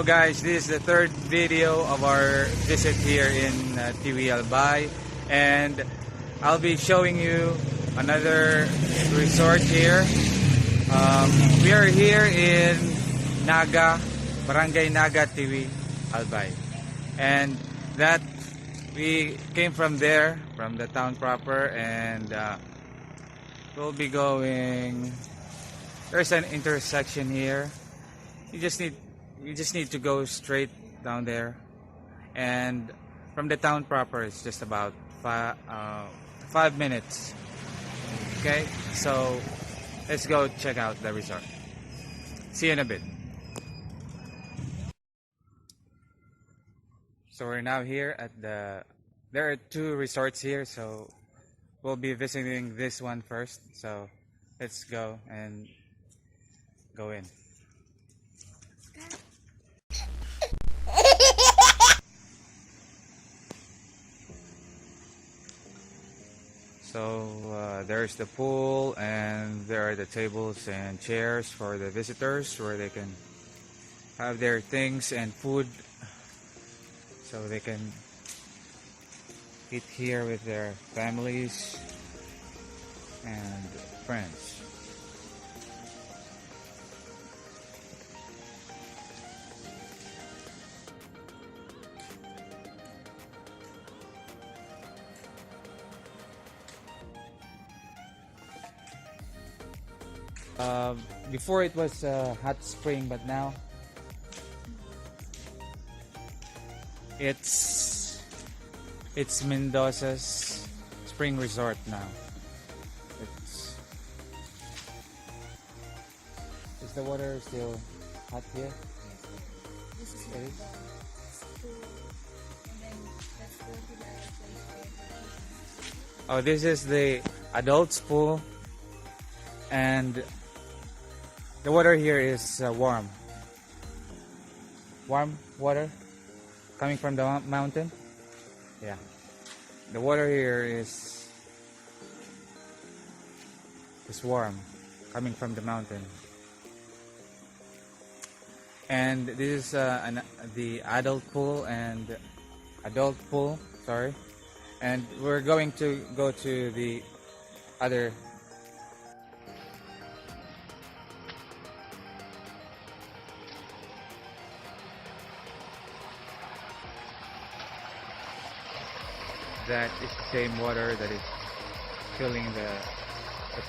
Hello guys, this is the third video of our visit here in Tiwi, Albay, and I'll be showing you another resort here. We are here in Naga, Barangay Naga, Tiwi, Albay, and that we came from there, from the town proper, and we'll be going. There's an intersection here. You just need to go straight down there, and from the town proper it's just about 5 minutes. Okay, so let's go check out the resort. See you in a bit. So we're now here at there are two resorts here, so we'll be visiting this one first. So let's go and go in. So there's the pool, and there are the tables and chairs for the visitors where they can have their things and food, so they can eat here with their families and friends. Before it was a hot spring, but now it's Mendoza's spring resort now. Is the water still hot here? This is Okay. pool, and then let's go to the place. Oh, this is the adults pool, and the water here is warm water coming from the mountain. Yeah, the water here is warm, coming from the mountain. And this is the adult pool and sorry, and we're going to go to the other. That is the same water that is filling the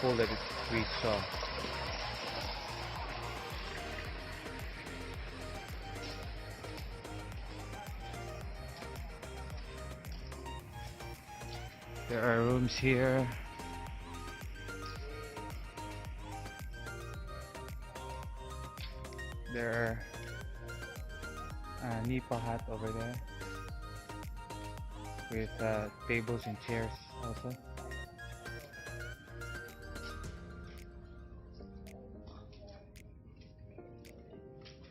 pool that we saw. There are rooms here. There are Nipa hut over there, with tables and chairs also.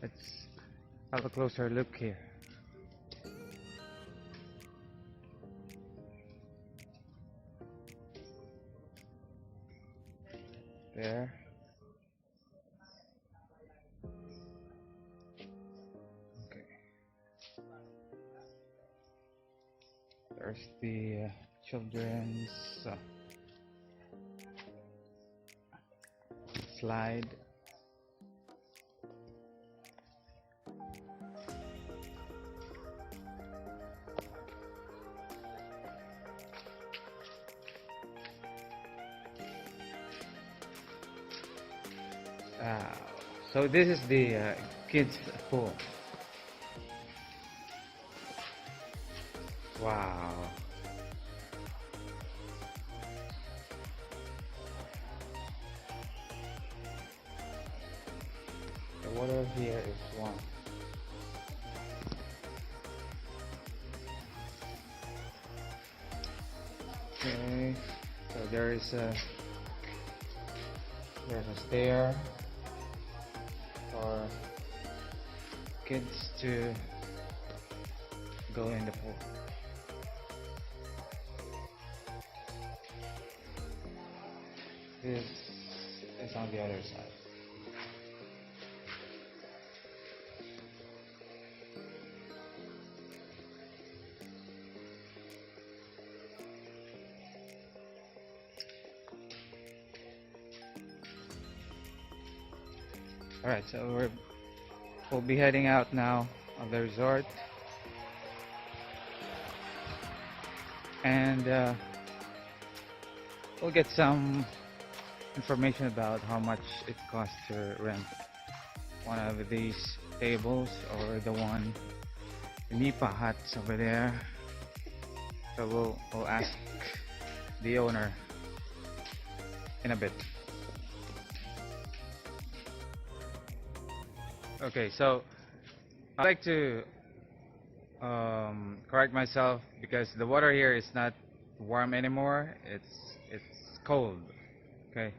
Let's have a closer look here. There. Okay. There's the children's slide. So this is the kids pool. Wow. The water here is warm. Okay, so there's a stair for kids to go in the pool. This is on the other side. Alright, so we'll be heading out now of the resort, and we'll get some information about how much it costs to rent one of these tables or the one, the Nipa huts over there. So we'll ask the owner in a bit. Okay, so I'd like to correct myself because the water here is not warm anymore. It's cold. Okay,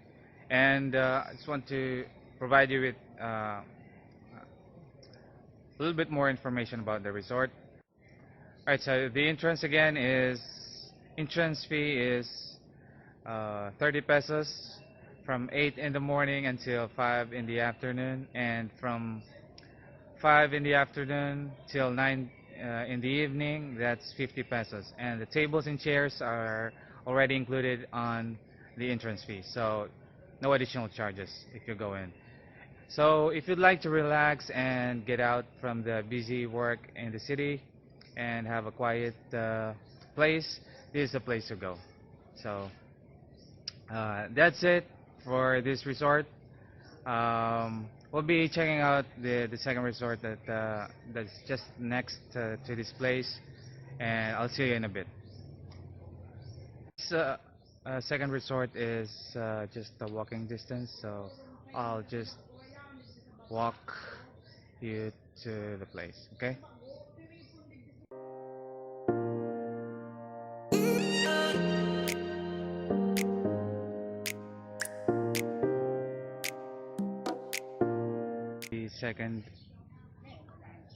and I just want to provide you with a little bit more information about the resort. Alright, so the entrance fee is 30 pesos from 8 in the morning until 5 in the afternoon, and from 5 in the afternoon till 9 in the evening, that's 50 pesos. And the tables and chairs are already included on the entrance fee, so no additional charges if you go in. So if you'd like to relax and get out from the busy work in the city and have a quiet place, this is the place to go. So that's it for this resort. We'll be checking out the second resort that's just next to this place, and I'll see you in a bit. This second resort is just a walking distance, so I'll just walk you to the place, okay? The second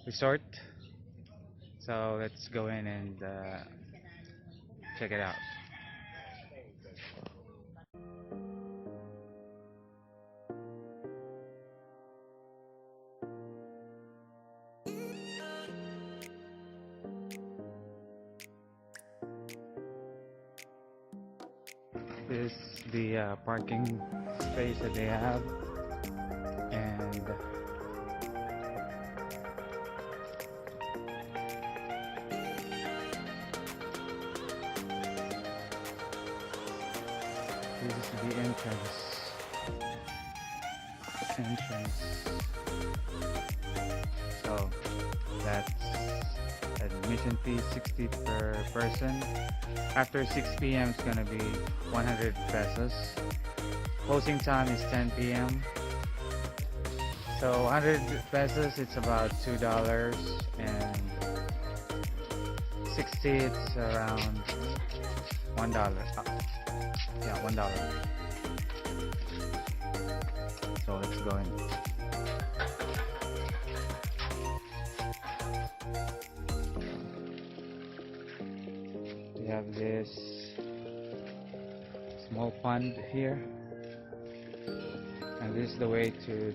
resort, so let's go in and check it out. This is the parking space that they have, and this is the entrance. So that's admission fee 60 per person. After 6 p.m. it's gonna be 100 pesos. Closing time is 10 p.m. So 100 pesos, it's about $2, and 60, it's around $1. Yeah, $1. So let's go in. We have this small pond here, and this is the way to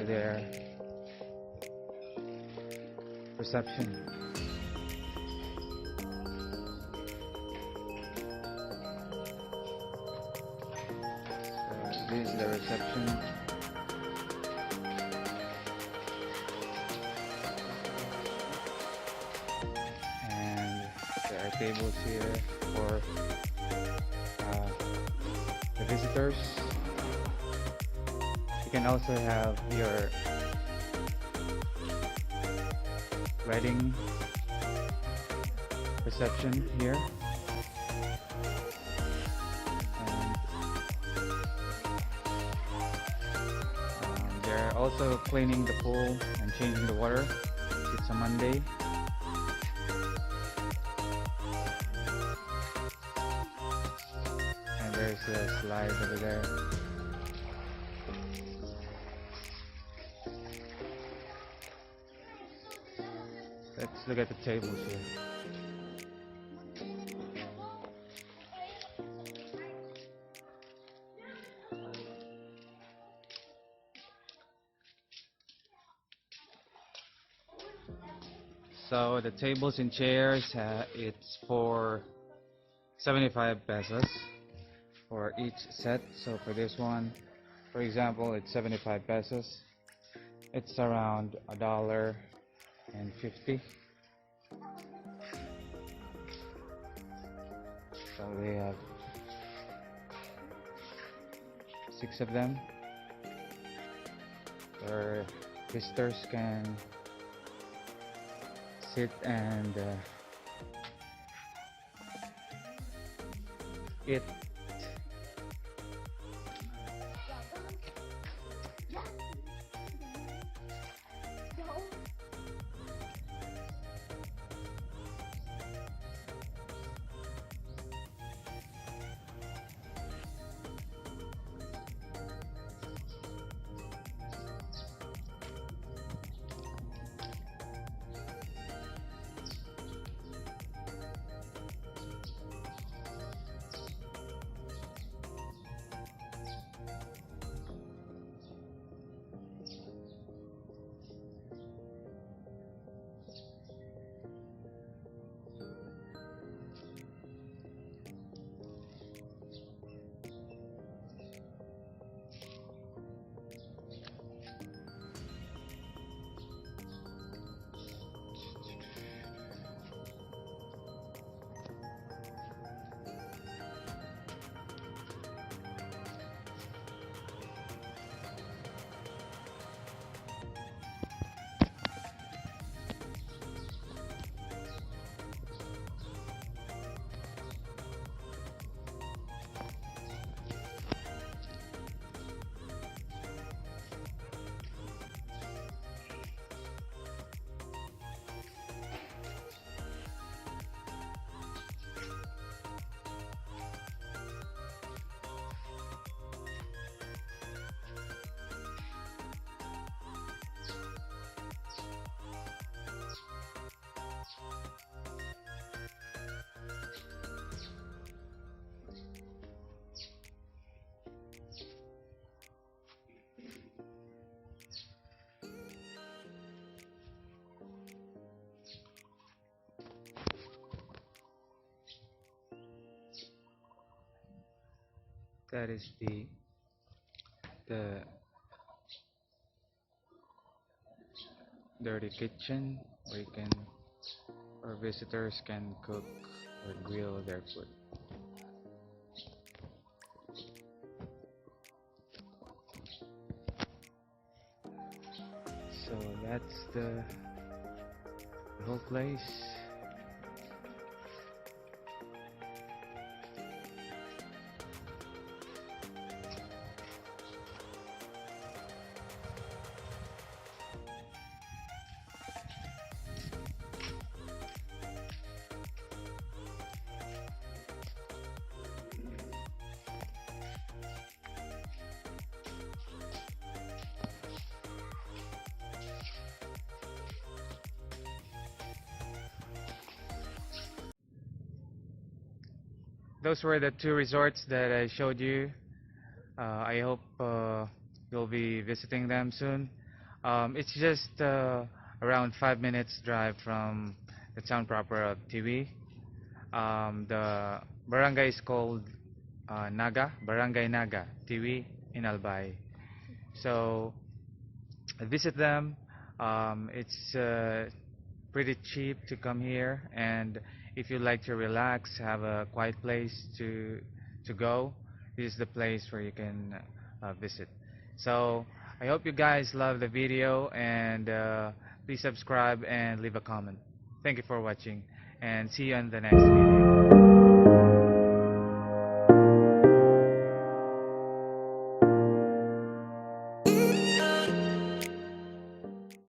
their reception. So this is the reception. There are tables here for the visitors. You can also have your wedding reception here. And they're also cleaning the pool and changing the water. It's a Monday. There's a slide over there. Let's look at the tables here. So the tables and chairs, it's for 75 pesos for each set. So for this one, For example, it's 75 pesos. It's around $1.50. So they have 6 of them, where visitors can sit and eat. That is the dirty kitchen where where visitors can cook or grill their food. So that's the whole place. Those were the 2 resorts that I showed you. I hope you'll be visiting them soon. It's just around 5 minutes drive from the town proper of Tiwi. The barangay is called Naga, Barangay Naga, Tiwi in Albay. So visit them. It's pretty cheap to come here, and if you like to relax, have a quiet place to go, this is the place where you can visit. So I hope you guys love the video, and please subscribe and leave a comment. Thank you for watching, and see you on the next video.